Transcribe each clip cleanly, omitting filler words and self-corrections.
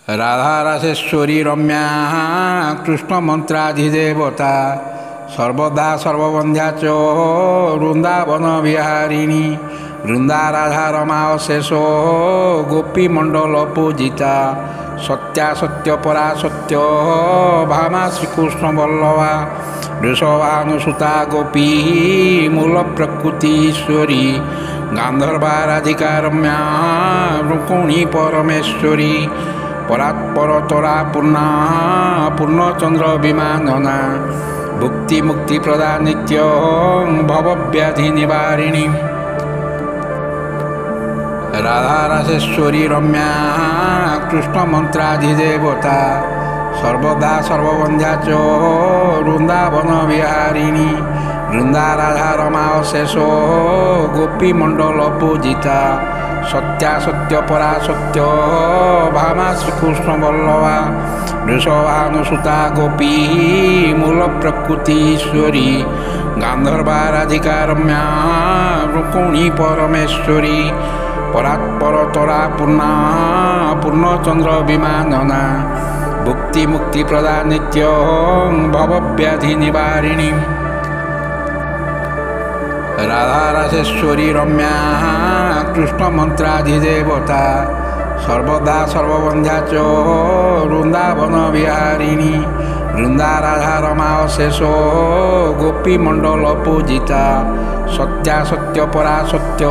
राधारासेश्वरी रम्या कृष्णमन्त्राधिदेवता सर्वदा सर्वबन्ध्या च वृन्दावन विहारिणी वृंदा राधा रमाशेषो गोपीमंडल पूजिता सत्या सत्य परा सत्य भामा श्रीकृष्ण वल्लभा वृषभानुसुता गोपी मूल प्रकृतीश्वरी गांधर्वा राधिका रम्या रुक्मिणी परमेश्वरी परात्परतरा पूर्णा पूर्णचंद्र विमानना भुक्ति मुक्ति प्रदा नित्य भवव्याधि निवारिणी राधारासेश्वरी रम्या कृष्णमन्त्राधिदेवता सर्वदा सर्वबन्ध्या च वृन्दावन विहारिणी वृंदा राधा रमाशेषो गोपीमंडल पूजिता सत्या सत्य परा सत्य भामा श्रीकृष्ण वल्लभा वृषभानुसुता गोपी मूल प्रकृतीश्वरी गांधर्वा राधिका रम्या रुक्मिणी परमेश्वरी परात्परतरा पूर्णा पूर्णचंद्र विमानना भुक्ति मुक्ति प्रदा नित्य भवव्याधि निवारिणी राधारासेश्वरी रम्या कृष्णमन्त्राधिदेवता सर्वदा सर्वबन्ध्या च वृन्दावन विहारिणी वृंदा राधा रमाशेषो गोपीमंडल पूजिता सत्या सत्य परा सत्य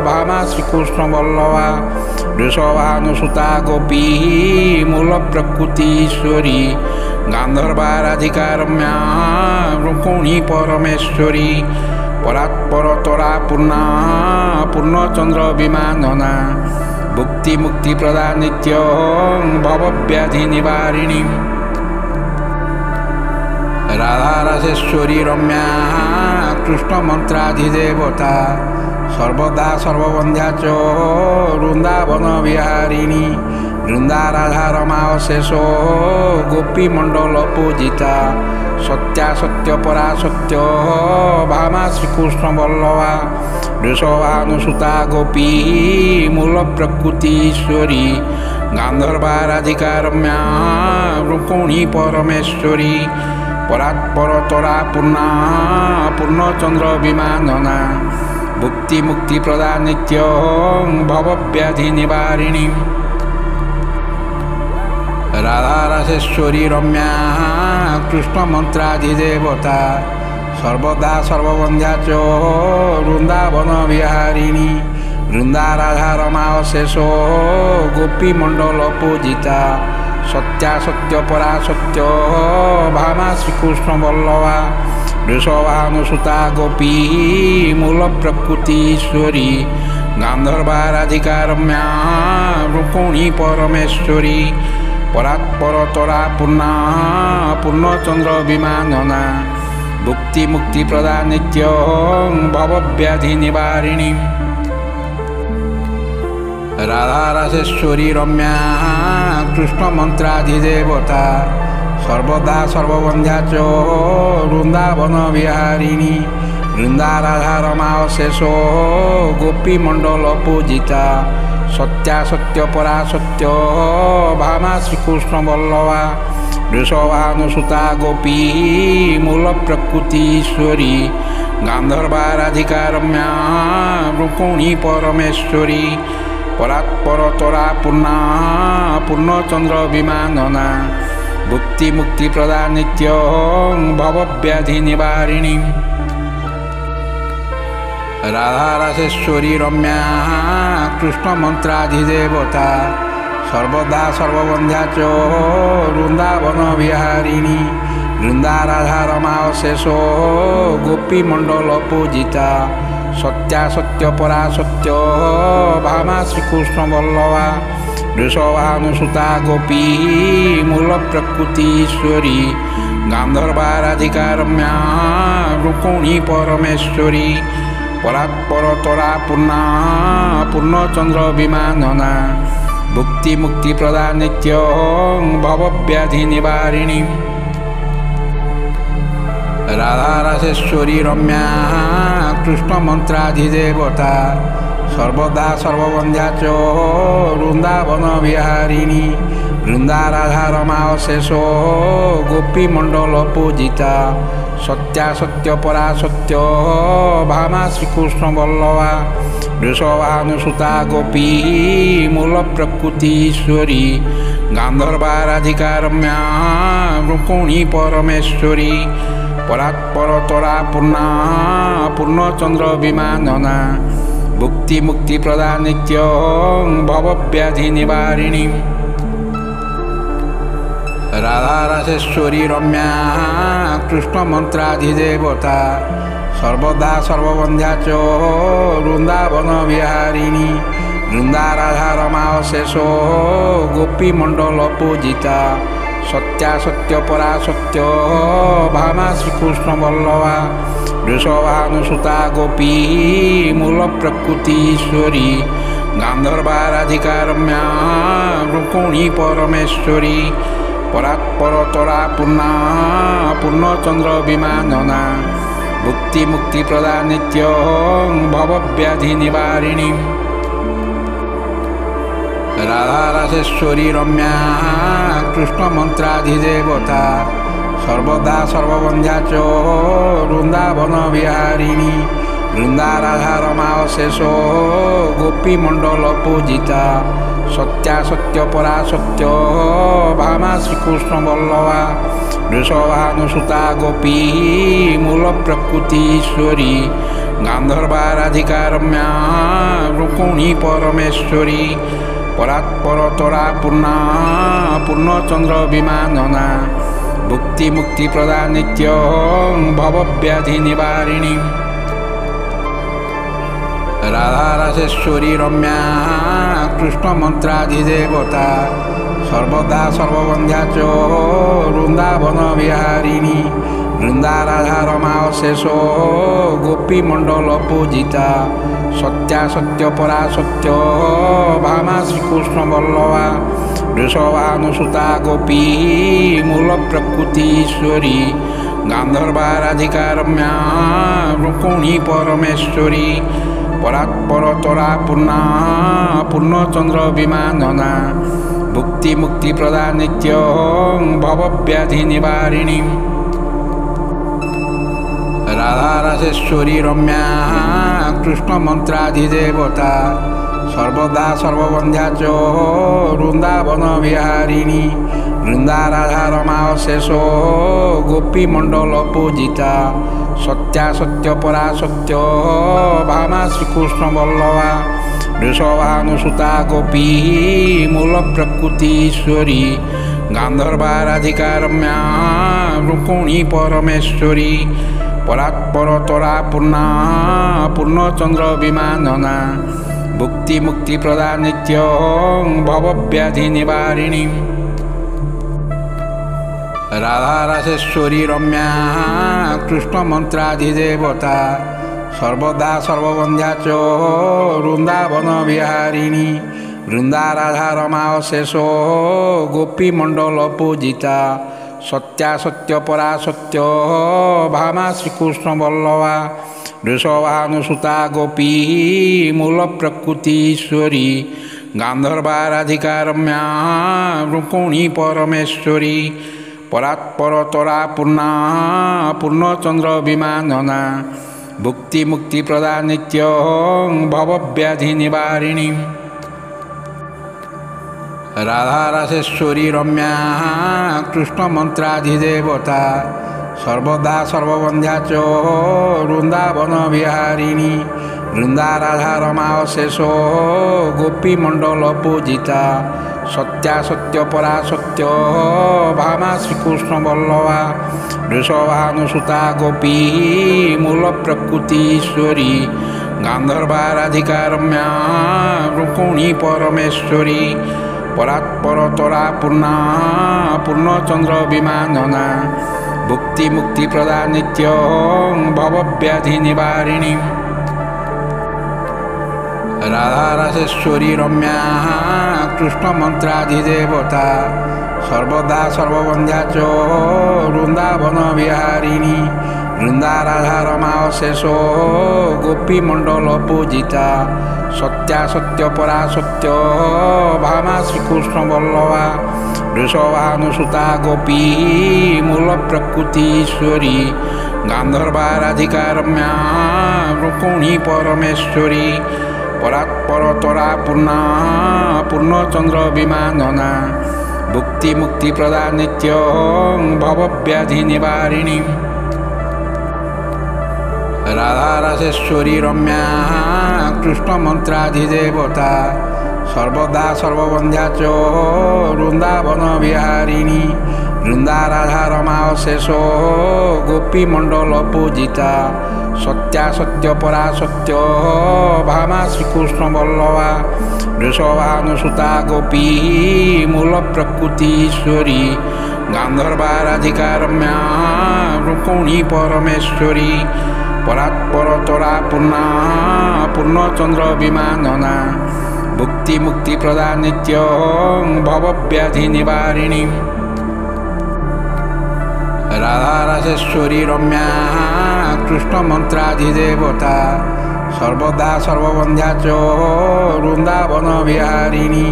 भामा श्रीकृष्ण वल्लभा वृषभानुसुता गोपी मूल प्रकृतीश्वरी गांधर्वा राधिका रम्या रुक्मिणी परमेश्वरी परात्परतरा पूर्णा पूर्णचंद्र विमानना भुक्ति मुक्ति प्रदा नित्य भवव्याधि निवारिणी राधारासेश्वरी रम्या कृष्णमन्त्राधिदेवता सर्वदा सर्वबन्ध्या च वृन्दावन विहारिणी वृंदा राधा रमाशेषो गोपीमंडल पूजिता सत्या सत्य परा सत्य भामा श्रीकृष्ण वल्लभा वृषभानुसुता गोपी मूल प्रकृतीश्वरी गांधर्वा राधिका रम्या रुक्मिणी परमेश्वरी परात्परतरा पूर्णा पूर्णचंद्र विमानना भुक्ति मुक्ति प्रदा नित्य भवव्याधि निवारिणी राधारासेश्वरी रम्या कृष्णमन्त्राधिदेवता सर्वदा सर्वबन्ध्या च वृन्दावन विहारिणी वृंदा राधा रमाशेषो गोपीमंडल पूजिता सत्या सत्य परा सत्य भामा श्रीकृष्ण वल्लभा वृषभानुसुता गोपी मूल प्रकृतीश्वरी गांधर्वा राधिका रम्या रुक्मिणी परमेश्वरी परात्परतरा पूर्णा पूर्णचंद्र विमानना भुक्ति मुक्ति प्रदा नित्य भवव्याधि निवारिणी राधारासेश्वरी रम्या कृष्णमन्त्राधिदेवता सर्वदा सर्वबन्ध्या च वृन्दावन विहारिणी वृंदा राधा रमाशेषो गोपीमंडल पूजिता सत्या सत्य परा सत्य भामा श्रीकृष्ण वल्लभा वृषभानुसुता गोपी मूल प्रकृतीश्वरी गांधर्वा राधिका रम्या रुक्मिणी परमेश्वरी परात्परतरा पूर्णा पूर्णचंद्र विमानना भुक्ति मुक्ति प्रदा नित्य भवव्याधि निवारिणी राधारासेश्वरी रम्या कृष्णमन्त्राधिदेवता सर्वदा सर्वबन्ध्या च वृन्दावन विहारिणी वृंदा राधा रमाशेषो गोपीमंडल पूजिता सत्या सत्य परा सत्य भामा श्रीकृष्ण वल्लभा वृषभानुसुता गोपी मूल प्रकृतीश्वरी गांधर्वा राधिका रम्या रुक्मिणी परमेश्वरी परात्परतरा पूर्णा पूर्णचंद्र विमानना भुक्ति मुक्ति प्रदा नित्य भवव्याधि निवारिणी राधारासेश्वरी रम्या कृष्णमन्त्राधिदेवता सर्वदा सर्वबन्ध्या च वृन्दावन विहारिणी वृन्दा राधा रमाशेषो गोपीमण्डल पूजिता सत्या सत्य परा सत्य भामा श्रीकृष्ण वल्लभा वृषभानुसुता गोपी मूल प्रकृतीश्वरी गांधर्वा राधिका रम्या रुक्मिणी परमेश्वरी परात्परतरा पूर्णा पूर्णचंद्र विमानना भुक्ति मुक्ति प्रदा नित्य भवव्याधि निवारिणी राधा राजेश्वरी रम्या कृष्ण मंत्राधिदेवता सर्वदा सर्वबन्ध्या च वृन्दावन विहारिणी वृन्दा राधा रमाशेषो गोपीमण्डल पूजिता सत्या सत्य परा सत्य भामा श्रीकृष्ण वल्लभा वृषभानुसुता गोपी मूल प्रकृतीश्वरी गांधर्वा राधिका रम्या रुक्मिणी परमेश्वरी परात्परतरा पूर्णा पूर्णचंद्र विमानना भुक्ति मुक्ति प्रदा नित्य भवव्याधि निवारिणी राधा राजेश्वरी रम्या कृष्ण मंत्राधिदेवता सर्वदा सर्वबन्ध्या च वृन्दावन विहारिणी वृन्दा राधा रमाशेषो गोपीमण्डल पूजिता सत्या सत्य परा सत्य भामा श्रीकृष्ण वल्लभा वृषभानुसुता गोपी मूल प्रकृतीश्वरी गांधर्वा राधिका रम्या रुक्मिणी परमेश्वरी परात्परतरा पूर्णा पूर्णचंद्र विमानना भुक्ति मुक्ति प्रदा नित्य भवव्याधि निवारिणी राधा राजेश्वरी रम्या कृष्ण मंत्राधिदेवता सर्वदा सर्वबन्ध्या च वृन्दावन विहारिणी वृन्दा राधा रमाशेषो गोपीमण्डल पूजिता सत्या सत्य परा सत्य भामा श्रीकृष्ण वल्लभा वृषभानुसुता गोपी मूल प्रकृतीश्वरी गांधर्वा राधिका रम्या रुक्मिणी परमेश्वरी परात्परतरा पूर्णा पूर्णचंद्र विमानना भुक्ति मुक्ति प्रदा नित्य भवव्याधि निवारिणी राधा राजेश्वरी रम्या कृष्ण मंत्राधिदेवता सर्वदा सर्वबन्ध्या च वृन्दावन विहारिणी वृन्दा राधा रमाशेषो गोपीमण्डल पूजिता सत्या सत्य परा सत्य भामा श्रीकृष्ण वल्लभा वृषभानुसुता गोपी मूल प्रकृतीश्वरी गांधर्वा राधिका रम्या रुक्मिणी परमेश्वरी परात्परतरा पूर्णा पूर्णचंद्र विमानना भुक्ति मुक्ति प्रदा नित्य भवव्याधि निवारिणी राधा राजेश्वरी रम्या कृष्ण मंत्राधिदेवता सर्वदा सर्वबन्ध्या च वृन्दावन विहारिणी वृन्दा राधा रमाशेषो गोपीमण्डल पूजिता सत्या सत्य परा सत्य भामा श्रीकृष्ण वल्लभा वृषभानुसुता गोपी मूल प्रकृतीश्वरी गांधर्वा राधिका रम्या रुक्मिणी परमेश्वरी परात्परतरा पूर्णा पूर्णचंद्र विमानना भुक्ति मुक्ति प्रदा नित्य भवव्याधि निवारिणी राधा राजेश्वरी रम्या कृष्ण मंत्राधिदेवता सर्वदा सर्वबन्ध्या च वृन्दावन विहारिणी वृन्दा राधा रमाशेषो गोपीमण्डल पूजिता सत्या सत्य परा सत्य भामा श्रीकृष्ण वल्लभा वृषभानुसुता गोपी मूल प्रकृतीश्वरी गांधर्वा राधिका रम्या रुक्मिणी परमेश्वरी परात्परतरा पूर्णा पूर्णचंद्र विमानना भुक्ति मुक्ति प्रदा नित्य भवव्याधि निवारिणी राधा राजेश्वरी रम्या कृष्ण मंत्राधिदेवता सर्वदा सर्वबन्ध्या च वृन्दावन विहारिणी বৃন্দা রাধা রমা অশেষ গোপী মণ্ডল পূজিতা সত্যা সত্য পরা সত্য ভামা শ্রীকৃষ্ণ বল্লভা বৃষভানুসুতা গোপী মূল প্রকৃতিশ্বরী গান্ধর্বা রাধিকা রম্যা রুক্মিণী পরমেশ্বরী পরাৎপরতরা পূর্ণা পূর্ণচন্দ্র বিমাননা ভুক্তি মুক্তি প্রদা নিত্য ভবব্যাধি নিবারিণী রাধা রাসেশ্বরী রম্যা কৃষ্ণ মন্ত্রাধিদেবতা সর্বদা সর্ববন্ধ্যা চ বৃন্দাবন বিহারিণী বৃন্দা রাধা রমা অশেষ গোপী মণ্ডল পূজিতা সত্যা সত্য পরা সত্য ভামা শ্রীকৃষ্ণ বল্লভা বৃষভানুসুতা গোপী মূল প্রকৃতিশ্বরী গান্ধর্বা রাধিকা রম্যা রুক্মিণী পরমেশ্বরী পরাৎপরতরা পূর্ণা পূর্ণচন্দ্র বিমাননা ভুক্তি মুক্তি প্রদা নিত্য ভবব্যাধি নিবারিণী রাধা রাসেশ্বরী রম্যা কৃষ্ণ মন্ত্রাধিদেবতা সর্বদা সর্ববন্ধ্যা চ বৃন্দাবন বিহারিণী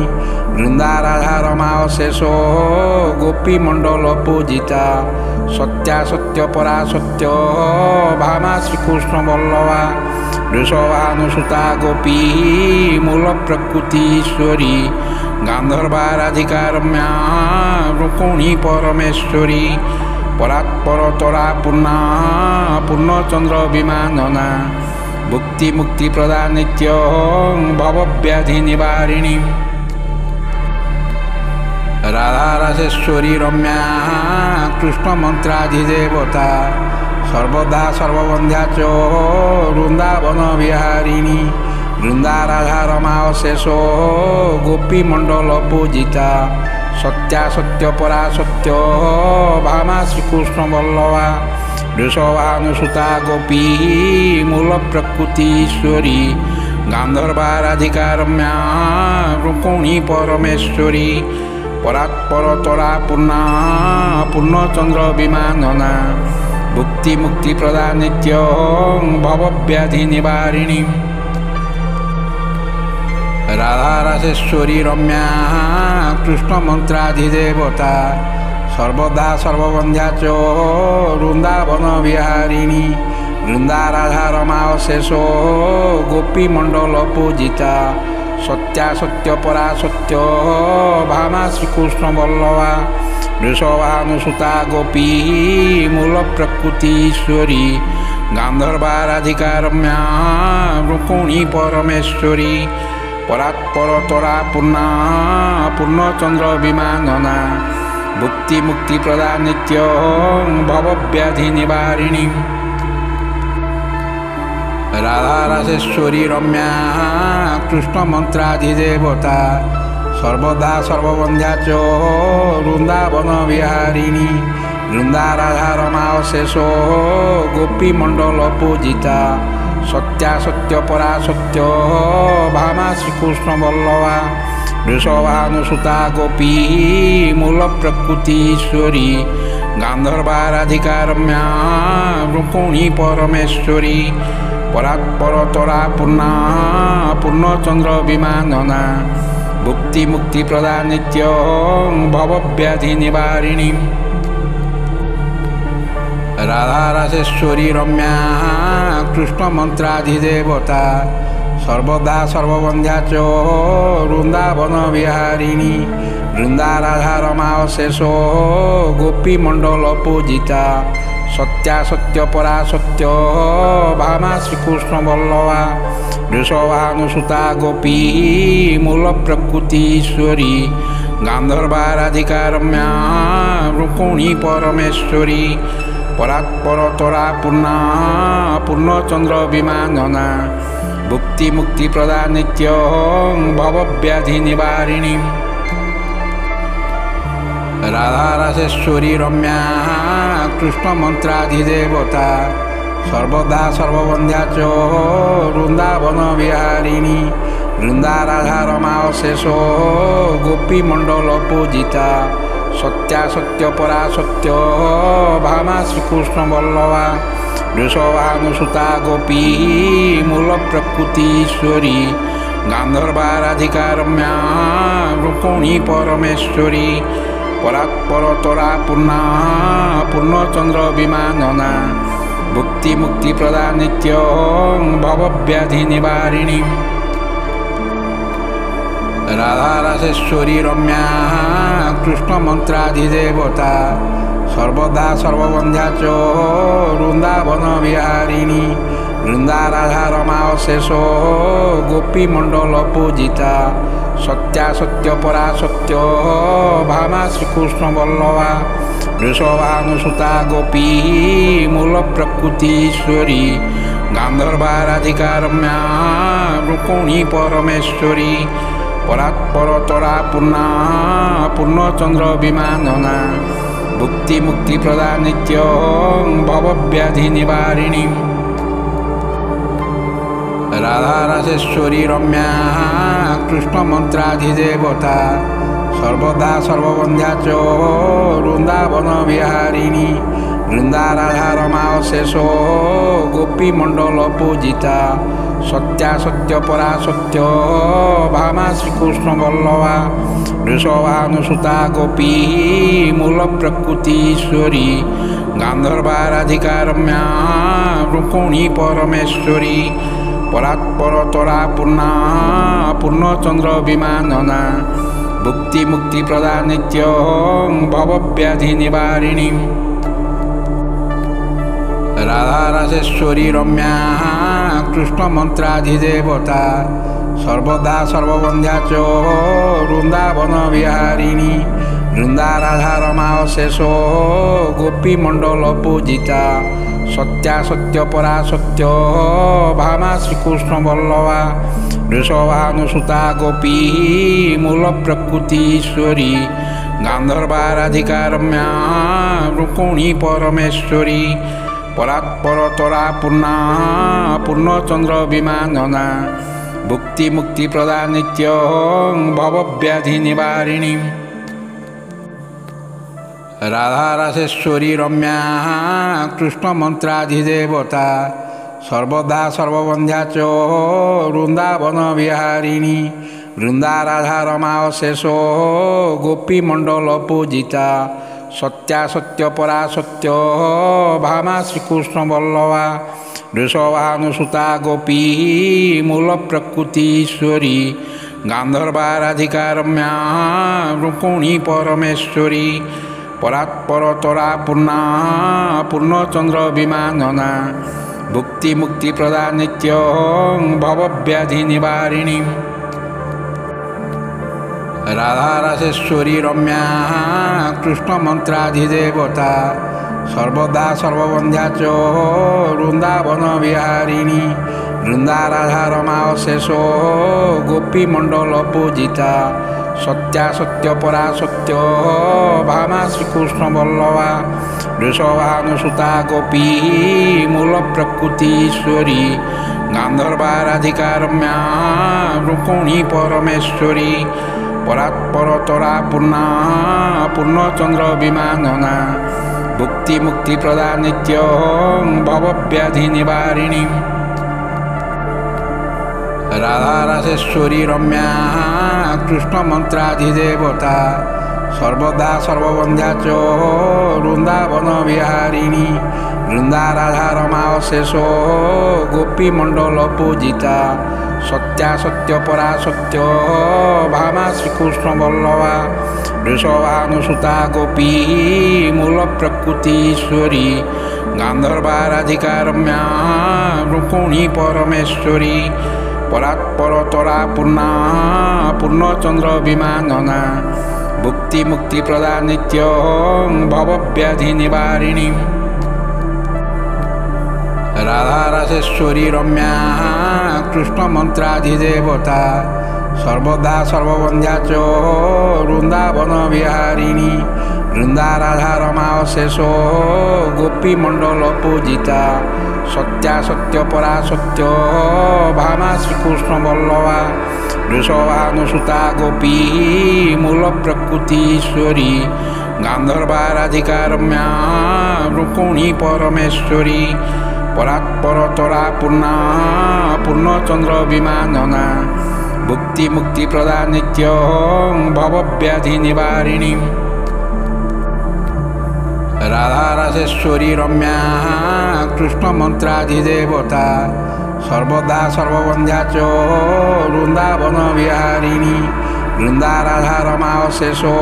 বৃন্দা রাধা রমা অশেষ গোপী মণ্ডল পূজিতা সত্যা সত্য পরা সত্য ভামা শ্রীকৃষ্ণ বল্লভা বৃষভানুসুতা গোপী মূল প্রকৃতিশ্বরী গান্ধর্বা রাধিকা রম্যা রুক্মিণী পরমেশ্বরী পরাৎপরতরা পূর্ণা পূর্ণচন্দ্র বিমাননা ভুক্তি মুক্তি প্রদা নিত্য ভবব্যাধি নিবারিণী রাধা রাসেশ্বরী রম্যা কৃষ্ণ মন্ত্রাধিদেবতা সর্বদা সর্ববন্ধ্যা চ বৃন্দাবন বিহারিণী বৃন্দা রাধা রমা অশেষ গোপী মণ্ডল পূজিতা সত্যা সত্য পরা সত্য ভামা শ্রীকৃষ্ণ বল্লভা বৃষভানুসুতা গোপী মূল প্রকৃতিশ্বরী গান্ধর্বা রাধিকা রম্যা রুক্মিণী পরমেশ্বরী পরাৎপরতরা পূর্ণা পূর্ণচন্দ্র বিমাননা ভুক্তি মুক্তি প্রদা নিত্য ভবব্যাধি নিবারিণী রাধা রাসেশ্বরী রম্যা কৃষ্ণ মন্ত্রাধিদেবতা সর্বদা সর্ববন্ধ্যা চ বৃন্দাবন বিহারিণী বৃন্দা রাধা রমা অশেষ গোপী মণ্ডল পূজিতা সত্যা সত্য পরা সত্য ভামা শ্রীকৃষ্ণ বল্লভা বৃষভানুসুতা গোপী মূল প্রকৃতিশ্বরী গান্ধর্বা রাধিকা রম্যা রুক্মিণী পরমেশ্বরী পরাৎপরতরা পূর্ণা পূর্ণচন্দ্র বিমাননা ভুক্তি মুক্তি প্রদা নিত্য ভবব্যাধি নিবারিণী রাধা রাসেশ্বরী রম্যা কৃষ্ণ মন্ত্রাধিদেবতা সর্বদা সর্ববন্ধ্যা চ বৃন্দাবন বিহারিণী বৃন্দা রাধা রমা অশেষ গোপী মণ্ডল পূজিতা সত্যা সত্য পরা সত্য ভামা শ্রীকৃষ্ণ বল্লভা বৃষভানুসুতা গোপী মূল প্রকৃতিশ্বরী গান্ধর্বা রাধিকা রম্যা রুক্মিণী পরমেশ্বরী পরাৎপরতরা পূর্ণা পূর্ণচন্দ্র বিমাননা ভুক্তি মুক্তি প্রদা নিত্য ভবব্যাধি নিবারিণী রাধা রাসেশ্বরী রম্যা কৃষ্ণ মন্ত্রাধিদেবতা সর্বদা সর্ববন্ধ্যা চ বৃন্দাবন বিহারিণী বৃন্দা রাধা রমা অশেষ গোপী মণ্ডল পূজিতা সত্যা সত্য পরা সত্য ভামা শ্রীকৃষ্ণ বল্লভা বৃষভানুসুতা গোপী মূল প্রকৃতিশ্বরী গান্ধর্বা রাধিকা রম্যা রুক্মিণী পরমেশ্বরী পরাৎপরতরা পূর্ণা পূর্ণচন্দ্র বিমাননা ভুক্তি মুক্তি প্রদা নিত্য ভবব্যাধি নিবারিণী রাধা রাসেশ্বরী রম্যা কৃষ্ণ মন্ত্রাধিদেবতা সর্বদা সর্ববন্ধ্যা চ বৃন্দাবন বিহারিণী বৃন্দা রাধা রমা অশেষ গোপী মণ্ডল পূজিতা সত্যা সত্য পরা সত্য ভামা শ্রীকৃষ্ণ বল্লভা वृषभानुसुता गोपी मूलप्रकृतीश्वरी गान्धर्वाराधिका रम्या रुक्मिणी परमेश्वरी परात्परतरा पूर्णा पूर्णचंद्र विमानना भुक्ति मुक्ति प्रदा नित्य भवव्याधि निवारिणी राधा रासेश्वरी रम्या कृष्ण मंत्राधिदेवता सर्वदा सर्वबंध्या च वृंदावन विहारिणी वृंदा राधा रमाशेषो गोपी मंडल पूजिता सत्या सत्य परा सत्य भामा श्रीकृष्ण वल्लभा वृषभानुसुता गोपी मूल प्रकृतीश्वरी गांधर्वाराधिका रम्या रुक्मिणी परमेश्वरी परात्परतरा पूर्णा पूर्णचंद्र विमानना भुक्ति मुक्ति प्रदा नित्य भवव्याधि निवारिणी राधा रासेश्वरी रम्या कृष्ण मंत्राधिदेवता सर्वदा सर्वबंध्या च वृंदावन विहारिणी वृंदा राधा रमाशेषो गोपी मंडल पूजिता सत्या सत्य परा सत्य भामा श्रीकृष्ण वल्लभा वृषभानुसुता गोपी मूल प्रकृतीश्वरी गांधर्वाराधिका रम्या रुक्मिणी परमेश्वरी परात्परतरा पूर्णा पूर्णचंद्र विमानना भुक्ति मुक्ति प्रदा नित्य भवव्याधि निवारिणी राधा रासेश्वरी रम्या कृष्ण मंत्राधिदेवता सर्वदा सर्वबंध्या च वृंदावन विहारिणी वृंदा राधा रमाशेषो गोपी मंडल पूजिता सत्या सत्य परा सत्य भामा श्रीकृष्ण वल्लभा वृषभानुसुता गोपी मूल प्रकृतीश्वरी गांधर्वाराधिका रम्या रुक्मिणी परमेश्वरी परात्परतरा पूर्णा पूर्णचंद्र विमानना भुक्ति मुक्ति प्रदा नित्य भवव्याधि निवारिणी राधा रासेश्वरी रम्या कृष्ण मंत्राधिदेवता सर्वदा सर्वबंध्या च वृंदावन विहारिणी वृंदा राधा रमाशेषो गोपी मंडल पूजिता सत्या सत्य परा सत्य भामा श्रीकृष्ण वल्लभा वृषभानुसुता गोपी मूल प्रकृतीश्वरी गांधर्वाराधिका रम्या रुक्मिणी परमेश्वरी परात्परतरा पूर्णा पूर्णचंद्र विमानना भुक्ति मुक्ति प्रदा नित्य भवव्याधि निवारिणी राधा रासेश्वरी रम्या कृष्ण मंत्राधिदेवता सर्वदा सर्वबंध्या च वृंदावन विहारिणी वृंदा राधा रमाशेषो गोपी मंडल पूजिता सत्या सत्य परा सत्य भामा श्रीकृष्ण वल्लभा वृषभानुसुता गोपी मूल प्रकृतीश्वरी गांधर्वाराधिका रम्या रुक्मिणी परमेश्वरी परात्परतरा पूर्णा पूर्णचंद्र विमानना भुक्ति मुक्ति प्रदा नित्य भवव्याधि निवारिणी राधा रासेश्वरी रम्या कृष्ण मंत्राधिदेवता सर्वदा सर्वबंध्या च वृंदावन विहारिणी वृंदा राधा रमाशेषो गोपी मंडल पूजिता सत्या सत्य परा सत्य भामा श्रीकृष्ण वल्लभा वृषभानुसुता गोपी मूल प्रकृतीश्वरी गांधर्वाराधिका रम्या रुक्मिणी परमेश्वरी परात्परतरा पूर्णा पूर्णचंद्र विमानना भुक्ति मुक्ति प्रदा नित्य भवव्याधि निवारिणी राधा रासेश्वरी रम्या कृष्ण मंत्राधिदेवता सर्वदा सर्वबंध्या च वृंदावन विहारिणी वृंदा राधा रमाशेषो गोपी मंडल पूजिता सत्या सत्य परा सत्य भामा श्रीकृष्ण वल्लभा वृषभानुसुता गोपी मूल प्रकृतीश्वरी गांधर्वाराधिका रम्या रुक्मिणी परमेश्वरी परात्परतरा पूर्णा पूर्णचंद्र विमानना भुक्ति मुक्ति प्रदा नित्यं भवव्याधि निवारिणी राधा राजेश्वरी रम्या कृष्ण मंत्राधिदेवता सर्वदा सर्ववंध्या च वृंदावन विहारिणी वृंदा राधा रमा शेषो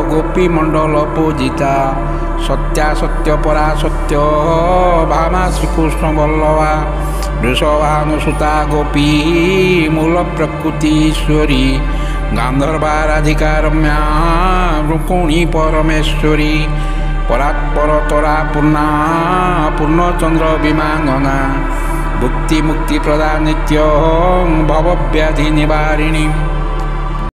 गोपी मंडल पूजिता सत्या सत्य परा सत्य भामा श्रीकृष्ण वल्लभा वृषभानुसुता गोपी मूल प्रकृतीश्वरी गांधर्वा राधिका रम्या रुक्मिणी परमेश्वरी परात्परतरा पूर्णा पूर्णचंद्र विमानना भुक्ति मुक्ति प्रदा नित्यं भवव्याधि निवारिणी।